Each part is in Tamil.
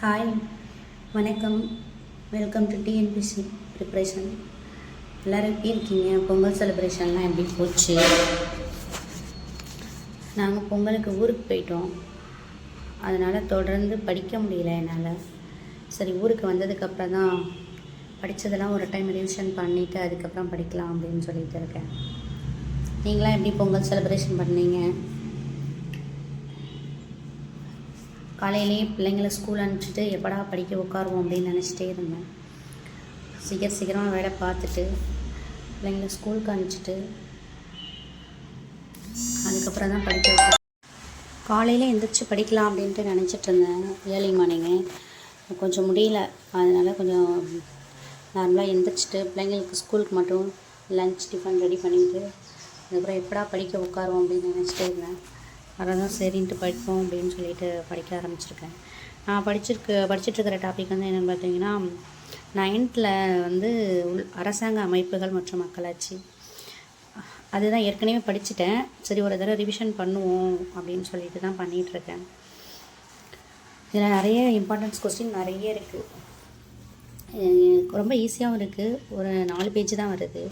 ஹாய், வணக்கம். Welcome to TNPSC preparation. எல்லோரும் எப்படி இருக்கீங்க? பொங்கல் செலிப்ரேஷன்லாம் எப்படி போச்சு? நாங்கள் பொங்கலுக்கு ஊருக்கு போயிட்டோம். அதனால் தொடர்ந்து படிக்க முடியல என்னால். சரி, ஊருக்கு வந்ததுக்கப்புறம் தான் படித்ததெல்லாம் ஒரு டைம் ரிவிஷன் பண்ணிவிட்டு அதுக்கப்புறம் படிக்கலாம் அப்படின்னு சொல்லிட்டு இருக்கேன். நீங்களாம் எப்படி பொங்கல் செலிப்ரேஷன் பண்ணீங்க? காலையிலேயே பிள்ளைங்களை ஸ்கூல் அனுப்பிச்சிட்டு எப்படா படிக்க உட்காருவோம் அப்படின்னு நினச்சிட்டே இருந்தேன். சீக்கிரமாக வேலை பார்த்துட்டு பிள்ளைங்களை ஸ்கூலுக்கு அனுப்பிச்சிட்டு அதுக்கப்புறம் தான் படிக்க உட்கார். காலையில் எழுந்திரிச்சு படிக்கலாம் அப்படின்ட்டு நினச்சிட்டு இருந்தேன். ஏர்லி மார்னிங்கு கொஞ்சம் முடியல. அதனால் கொஞ்சம் நார்மலாக எழுந்திரிச்சிட்டு பிள்ளைங்களுக்கு ஸ்கூலுக்கு மட்டும் லன்ச் டிஃபன் ரெடி பண்ணிவிட்டு அதுக்கப்புறம் எப்படா படிக்க உட்காருவோம் அப்படின்னு நினச்சிட்டே இருந்தேன். அதான் சரின்ட்டு படிப்போம் அப்படின்னு சொல்லிட்டு படிக்க ஆரம்பிச்சிருக்கேன். நான் படிச்சிட்ருக்கிற டாபிக் வந்து என்னென்னு பார்த்தீங்கன்னா, 9th வந்து அரசாங்க அமைப்புகள் மற்றும் மக்களாட்சி. அதுதான் ஏற்கனவே படிச்சுட்டேன். சரி, ஒரு தடவை ரிவிஷன் பண்ணுவோம் அப்படின்னு சொல்லிட்டு தான் பண்ணிகிட்ருக்கேன். இதில் நிறைய இம்பார்ட்டன்ஸ் கொஸ்டின் நிறைய இருக்குது. ரொம்ப ஈஸியாகவும் இருக்குது. ஒரு 4 பேஜ் தான் வருது.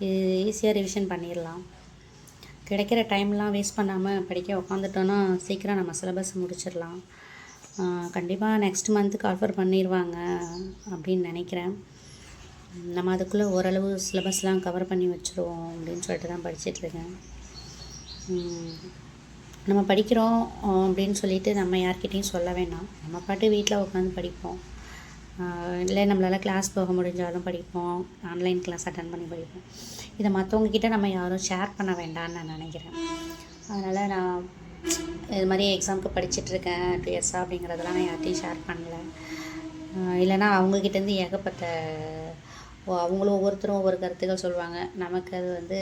இது ஈஸியாக ரிவிஷன் பண்ணிடலாம். கிடைக்கிற டைம்லாம் வேஸ்ட் பண்ணாமல் படிக்க உட்காந்துட்டோன்னா சீக்கிரம் நம்ம சிலபஸ் முடிச்சிடலாம். கண்டிப்பாக நெக்ஸ்ட் மந்த்துக்கு ஆஃபர் பண்ணிடுவாங்க அப்படின்னு நினைக்கிறேன். நம்ம அதுக்குள்ளே ஓரளவு சிலபஸ்லாம் கவர் பண்ணி வச்சுருவோம் அப்படின்னு சொல்லிட்டு தான் படிச்சிட்ருக்கேன். நம்ம படிக்கிறோம் அப்படின்னு சொல்லிட்டு நம்ம யார்கிட்டையும் சொல்ல வேண்டாம். நம்ம பாட்டு வீட்டில் உட்காந்து படிப்போம். இல்லை நம்மளால் கிளாஸ் போக முடிஞ்சாலும் படிப்போம். ஆன்லைன் கிளாஸ் அட்டன் பண்ணி படிப்போம். இதை மற்றவங்கக்கிட்ட நம்ம யாரும் ஷேர் பண்ண வேண்டாம்னு நான் நினைக்கிறேன். அதனால் நான் இது மாதிரி எக்ஸாமுக்கு படிச்சிட்ருக்கேன் 2 இயர்ஸாக அப்படிங்கிறதெல்லாம் நான் யார்கிட்டையும் ஷேர் பண்ணலை. இல்லைனா அவங்கக்கிட்டேருந்து ஏகப்பட்ட அவங்களும் ஒவ்வொருத்தரும் ஒவ்வொரு கருத்துக்கள் சொல்லுவாங்க. நமக்கு அது வந்து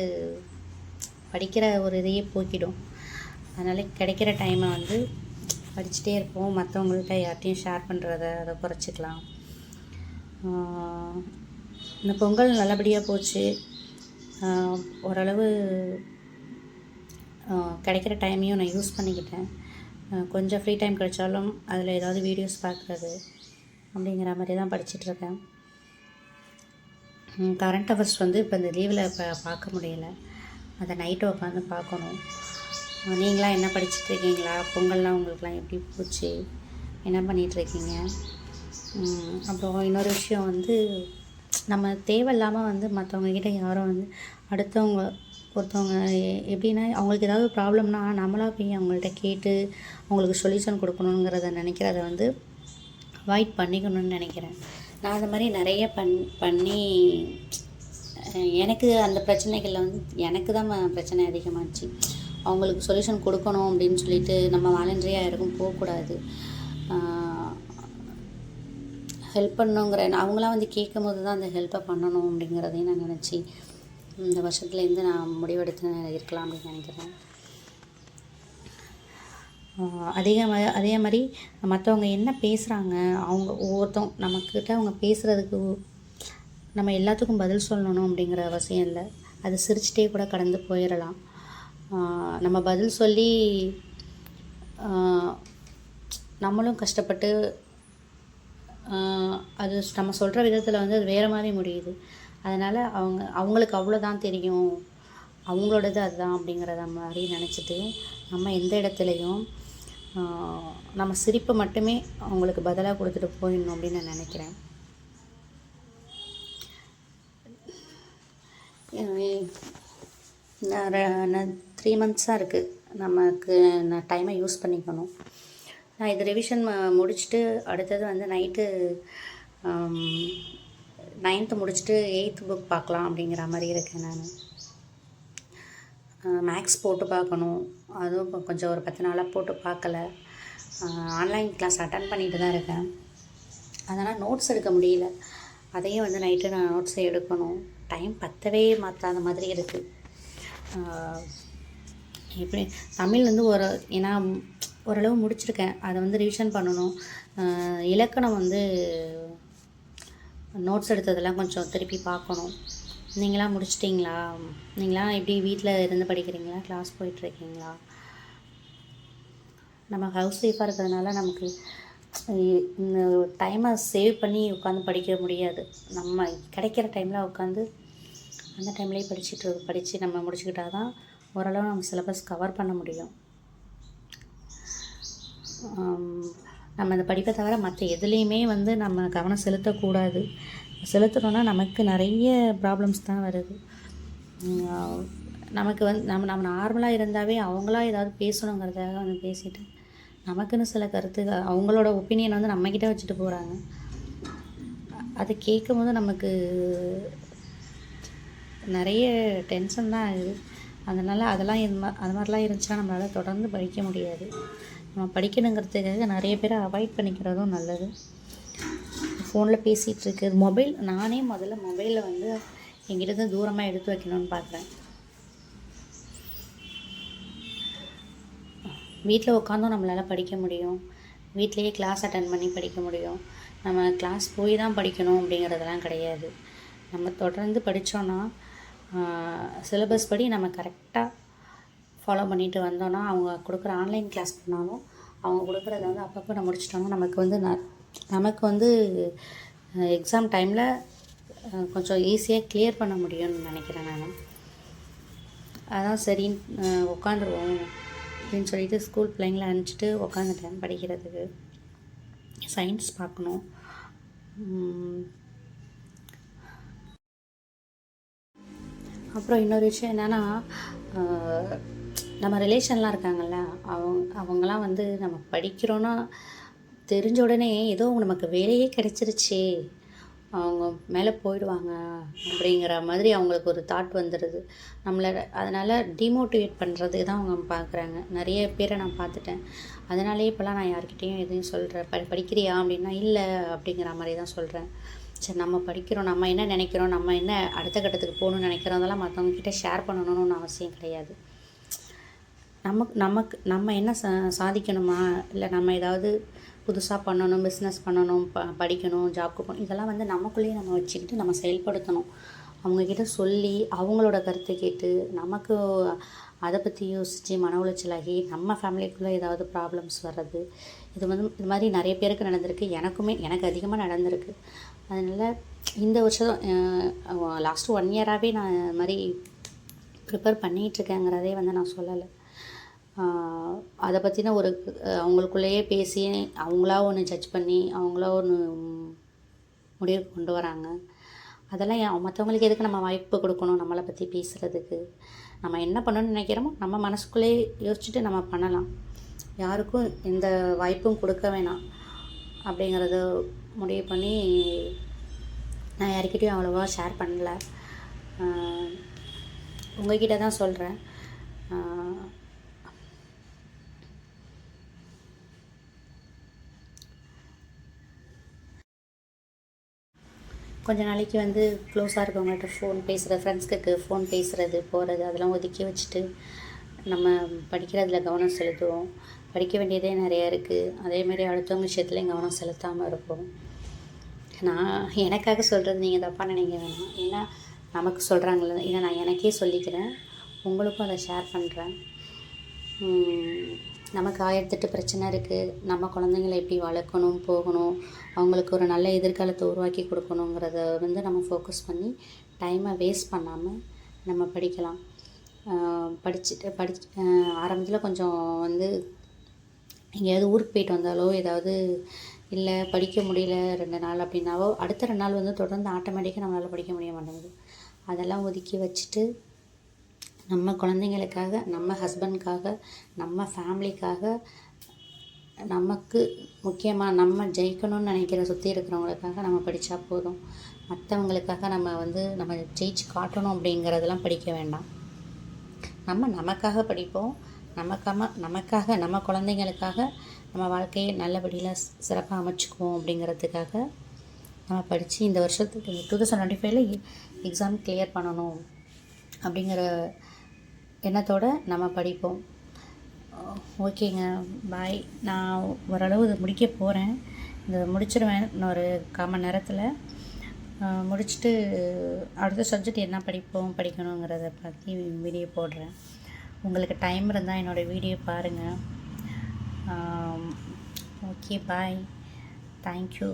படிக்கிற ஒரு இதையே போக்கிடும். அதனால் கிடைக்கிற டைமை வந்து படிச்சுட்டே இருப்போம். மற்றவங்கள்ட்ட யார்கிட்டையும் ஷேர் பண்ணுறத அதை குறைச்சிக்கலாம். இந்த பொங்கல் நல்லபடியாக போச்சு. ஓரளவு கிடைக்கிற டைமையும் நான் யூஸ் பண்ணிக்கிட்டேன். கொஞ்சம் ஃப்ரீ டைம் கிடைச்சாலும் அதில் ஏதாவது வீடியோஸ் பார்க்குறது அப்படிங்கிற மாதிரி தான் படிச்சிட்ருக்கேன். கரண்ட் அஃபேர்ஸ் வந்து இப்போ இந்த லீவில் இப்போ பார்க்க முடியலை. அதை நைட்டு உட்காந்து பார்க்கணும். நீங்களாம் என்ன படிச்சிட்ருக்கீங்களா? பொங்கல்லாம் உங்களுக்குலாம் எப்படி போச்சு? என்ன பண்ணிகிட்ருக்கீங்க? அப்புறம் இன்னொரு விஷயம் வந்து, நம்ம தேவையில்லாமல் வந்து மற்றவங்கக்கிட்ட யாரும் வந்து ஒருத்தவங்க எப்படின்னா அவங்களுக்கு ஏதாவது ப்ராப்ளம்னா நம்மளாக போய் அவங்கள்ட்ட கேட்டு அவங்களுக்கு சொல்யூஷன் கொடுக்கணுங்கிறத நினைக்கிறத வந்து அவாய்ட் பண்ணிக்கணும்னு நினைக்கிறேன். நான் அந்த மாதிரி நிறைய பண்ணி எனக்கு அந்த பிரச்சனைகளில் வந்து எனக்கு தான் பிரச்சனை அதிகமாச்சு. அவங்களுக்கு சொல்யூஷன் கொடுக்கணும் அப்படின்னு சொல்லிட்டு நம்ம வாலண்டரியாக யாருக்கும் போகக்கூடாது. ஹெல்ப் பண்ணணுங்கிற அவங்களாம் வந்து கேட்கும் போது தான் அந்த ஹெல்ப்பை பண்ணணும் அப்படிங்கிறதையும் நான் நினச்சி இந்த வருஷத்துலேருந்து நான் முடிவெடுத்து இருக்கலாம் அப்படின்னு நினைக்கிறேன். அதே மாதிரி மற்றவங்க என்ன பேசுகிறாங்க, அவங்க ஒவ்வொருத்தவங்க நம்மக்கிட்ட அவங்க பேசுகிறதுக்கு நம்ம எல்லாத்துக்கும் பதில் சொல்லணும் அப்படிங்கிற அவசியம் இல்லை. அது சிரிச்சிட்டே கூட கடந்து போயிடலாம். நம்ம பதில் சொல்லி நம்மளும் கஷ்டப்பட்டு அது நம்ம சொல்கிற விதத்தில் வந்து அது வேறு மாதிரி முடியுது. அதனால் அவங்களுக்கு அவ்வளோதான் தெரியும், அவங்களோடது அதுதான் அப்படிங்கிறத மாதிரி நினச்சிட்டு நம்ம எந்த இடத்துலையும் நம்ம சிரிப்பை மட்டுமே அவங்களுக்கு பதிலாக கொடுத்துட்டு போயிடணும் அப்படின்னு நான் நினைக்கிறேன். நான் 3 மந்த்ஸாக இருக்குது. நமக்கு நான் டைமை யூஸ் பண்ணிக்கணும். நான் இது ரிவிஷன் முடிச்சுட்டு அடுத்தது வந்து நைட்டு 9th முடிச்சுட்டு 8th புக் பார்க்கலாம் அப்படிங்கிற மாதிரி இருக்கேன். நான் மேக்ஸ் போட்டு பார்க்கணும். அதுவும் இப்போ கொஞ்சம் ஒரு 10 நாளாக போட்டு பார்க்கல. ஆன்லைன் கிளாஸ் அட்டன் பண்ணிட்டு தான் இருக்கேன். அதனால் நோட்ஸ் எடுக்க முடியல. அதையும் வந்து நைட்டு நான் நோட்ஸை எடுக்கணும். டைம் பத்தவே மாற்றாத மாதிரி இருக்குது. எப்படி தமிழ் வந்து ஏன்னா ஓரளவு முடிச்சிருக்கேன். அதை வந்து ரிவிஷன் பண்ணணும். இலக்கணம் வந்து நோட்ஸ் எடுத்ததெல்லாம் கொஞ்சம் திருப்பி பார்க்கணும். நீங்களாம் முடிச்சிட்டிங்களா? நீங்களாம் எப்படி வீட்டில் இருந்து படிக்கிறீங்களா? கிளாஸ் போயிட்டுருக்கீங்களா? நம்ம ஹவுஸ் ஒய்ஃபாக இருக்கிறதுனால நமக்கு இந்த டைமை சேவ் பண்ணி உட்காந்து படிக்க முடியாது. நம்ம கிடைக்கிற டைமில் உட்காந்து அந்த டைம்லேயே படித்து நம்ம முடிச்சுக்கிட்டா தான் ஓரளவு நம்ம சிலபஸ் கவர் பண்ண முடியும். நம்ம இந்த படிப்பை தவிர மற்ற எதுலேயுமே வந்து நம்ம கவனம் செலுத்தக்கூடாது. செலுத்துகிறோன்னா நமக்கு நிறைய ப்ராப்ளம்ஸ் தான் வருது. நமக்கு வந்து நம்ம நார்மலாக இருந்தாவே அவங்களா ஏதாவது பேசணுங்கிறதாக வந்து பேசிட்டு நமக்குன்னு சில கருத்துகள் அவங்களோட ஒப்பீனியன் வந்து நம்மக்கிட்ட வச்சுட்டு போகிறாங்க. அதை கேட்கும்போது நமக்கு நிறைய டென்ஷன் தான் ஆகுது. அதனால் அதெல்லாம் அது மாதிரிலாம் இருந்துச்சுன்னா நம்மளால் தொடர்ந்து படிக்க முடியாது. நம்ம படிக்கணுங்கிறதுக்காக நிறைய பேரை அவாய்ட் பண்ணிக்கிறதும் நல்லது. ஃபோனில் பேசிகிட்டு இருக்குது நானே முதல்ல மொபைலில் வந்து எங்கிட்ட தூரமாக எடுத்து வைக்கணும்னு பார்க்குறேன். வீட்டில் உட்காந்தும் நம்மளால் படிக்க முடியும். வீட்லேயே கிளாஸ் அட்டன் பண்ணி படிக்க முடியும். நம்ம கிளாஸ் போய் தான் படிக்கணும் அப்படிங்கிறதெல்லாம் கிடையாது. நம்ம தொடர்ந்து படித்தோன்னா சிலபஸ் படி நம்ம கரெக்டாக ஃபாலோ பண்ணிட்டு வந்தோன்னா அவங்க கொடுக்குற ஆன்லைன் கிளாஸ் பண்ணாலும் அவங்க கொடுக்குறத வந்து அப்பப்போ நம்ம முடிச்சிட்டோன்னா நமக்கு வந்து எக்ஸாம் டைமில் கொஞ்சம் ஈஸியாக கிளியர் பண்ண முடியும்னு நினைக்கிறேன் நான். அதான் சரின்னு உட்காந்துருவோம் அப்படின்னு சொல்லிட்டு ஸ்கூல் பிள்ளைங்களை அனுப்பிச்சிட்டு உட்காந்துட்டேன் படிக்கிறதுக்கு. சயின்ஸ் பார்க்கணும். அப்புறம் இன்னொரு விஷயம் என்னென்னா, நம்ம ரிலேஷன்லாம் இருக்காங்கள்ல, அவங்களாம் வந்து நம்ம படிக்கிறோன்னா தெரிஞ்ச உடனே ஏதோ நமக்கு வேலையே கிடச்சிருச்சு, அவங்க மேலே போயிடுவாங்க அப்படிங்கிற மாதிரி அவங்களுக்கு ஒரு தாட் வந்துடுது. நம்மளை அதனால் டிமோட்டிவேட் பண்ணுறதுக்கு தான் அவங்க பார்க்குறாங்க. நிறைய பேரை நான் பார்த்துட்டேன். அதனாலே இப்போலாம் நான் யார்கிட்டையும் எதுவும் சொல்கிறேன், படிக்கிறியா அப்படின்னா இல்லை அப்படிங்கிற மாதிரி தான் சொல்கிறேன். சரி, நம்ம படிக்கிறோம், நம்ம என்ன நினைக்கிறோம், நம்ம என்ன அடுத்த கட்டத்துக்கு போகணுன்னு நினைக்கிறோம், அதெல்லாம் மற்றவங்கக்கிட்ட ஷேர் பண்ணணும்னு அவசியம் கிடையாது. நம்ம என்ன சாதிக்கணுமா, இல்லை நம்ம ஏதாவது புதுசாக பண்ணணும், பிஸ்னஸ் பண்ணணும், படிக்கணும், ஜாப்க்கு போகணும், இதெல்லாம் வந்து நமக்குள்ளேயே நம்ம வச்சுக்கிட்டு நம்ம செயல்படுத்தணும். அவங்கக்கிட்ட சொல்லி அவங்களோட கருத்தை கேட்டு நமக்கு அதை பற்றி யோசித்து மன உளைச்சலாகி நம்ம ஃபேமிலிக்குள்ளே ஏதாவது ப்ராப்ளம்ஸ் வர்றது, இது மாதிரி நிறைய பேருக்கு நடந்திருக்கு. எனக்கு அதிகமாக நடந்திருக்கு. அதனால் இந்த வருஷம் லாஸ்ட்டு 1 இயராகவே நான் இது மாதிரி ப்ரிப்பேர் பண்ணிகிட்ருக்கேங்கிறதே வந்து நான் சொல்லலை. அதை பற்றின ஒரு அவங்களுக்குள்ளேயே பேசி அவங்களா ஒன்று ஜட்ஜ் பண்ணி அவங்களா ஒன்று முடிவுக்கு கொண்டு வராங்க. அதெல்லாம் மற்றவங்களுக்கு எதுக்கு நம்ம வாய்ப்பு கொடுக்கணும் நம்மளை பற்றி பேசுகிறதுக்கு? நம்ம என்ன பண்ணணும்னு நினைக்கிறோமோ நம்ம மனசுக்குள்ளேயே யோசிச்சுட்டு நம்ம பண்ணலாம். யாருக்கும் எந்த வாய்ப்பும் கொடுக்க வேணாம் அப்படிங்கிறத முடிவு பண்ணி நான் யார்கிட்டையும் அவ்வளோவா ஷேர் பண்ணல. உங்கள்கிட்ட தான் சொல்கிறேன். கொஞ்ச நாளைக்கு வந்து க்ளோஸாக இருக்கவங்கள்ட்ட ஃபோன் பேசுகிறது, ஃப்ரெண்ட்ஸ்க்கு ஃபோன் பேசுகிறது போகிறது அதெல்லாம் ஒதுக்கி வச்சுட்டு நம்ம படிக்கிறதுல கவனம் செலுத்துவோம். படிக்க வேண்டியதே நிறையா இருக்குது. அதேமாரி அடுத்தவங்க விஷயத்துலையும் கவனம் செலுத்தாமல் இருப்போம். நான் எனக்காக சொல்கிறது நீங்கள் தப்பாக நினைக்க வேணாம். ஏன்னா நமக்கு சொல்கிறாங்களே, ஏன்னா நான் எனக்கே சொல்லிக்கிறேன், உங்களுக்கும் அதை ஷேர் பண்ணுறேன். நமக்கு 1008 பிரச்சனை இருக்குது. நம்ம குழந்தைங்களை எப்படி வளர்க்கணும், போகணும், அவங்களுக்கு ஒரு நல்ல எதிர்காலத்தை உருவாக்கி கொடுக்கணுங்கிறத வந்து நம்ம ஃபோக்கஸ் பண்ணி டைமை வேஸ்ட் பண்ணாமல் நம்ம படிக்கலாம். ஆரம்பத்தில் கொஞ்சம் வந்து எங்கேயாவது ஊருக்கு போயிட்டு வந்தாலோ ஏதாவது இல்லை படிக்க முடியல 2 நாள் அப்படின்னாவோ அடுத்த 2 நாள் வந்து தொடர்ந்து ஆட்டோமேட்டிக்காக நம்மளால் படிக்க முடிய மாட்டேங்குது. அதெல்லாம் ஒதுக்கி வச்சுட்டு நம்ம குழந்தைங்களுக்காக, நம்ம ஹஸ்பண்ட்காக, நம்ம ஃபேமிலிக்காக, நமக்கு முக்கியமாக நம்ம ஜெயிக்கணும்னு நினைக்கிற சுற்றி இருக்கிறவங்களுக்காக நம்ம படித்தா போதும். மற்றவங்களுக்காக நம்ம ஜெயிச்சு காட்டணும் அப்படிங்கிறதெல்லாம் படிக்க வேண்டாம். நமக்காக படிப்போம். நமக்காக நம்ம குழந்தைங்களுக்காக நம்ம வாழ்க்கையை நல்லபடியில் சிறப்பாக அமைச்சுக்குவோம் அப்படிங்கிறதுக்காக நம்ம படித்து இந்த வருஷத்துக்கு 2025 எக்ஸாம் கிளியர் பண்ணணும் அப்படிங்கிற எண்ணத்தோடு நம்ம படிப்போம். ஓகேங்க, பாய். நான் ஓரளவு இதை முடிக்க போகிறேன். இதை முடிச்சிடுவேன் இன்னொரு 1/4 மணி நேரத்தில். முடிச்சுட்டு அடுத்த சப்ஜெக்ட் என்ன படிக்கணுங்கிறத பற்றி வீடியோ போடுறேன். உங்களுக்கு டைம் இருந்தால் என்னோடய வீடியோ பாருங்கள். ஓகே, பாய். தேங்க்யூ.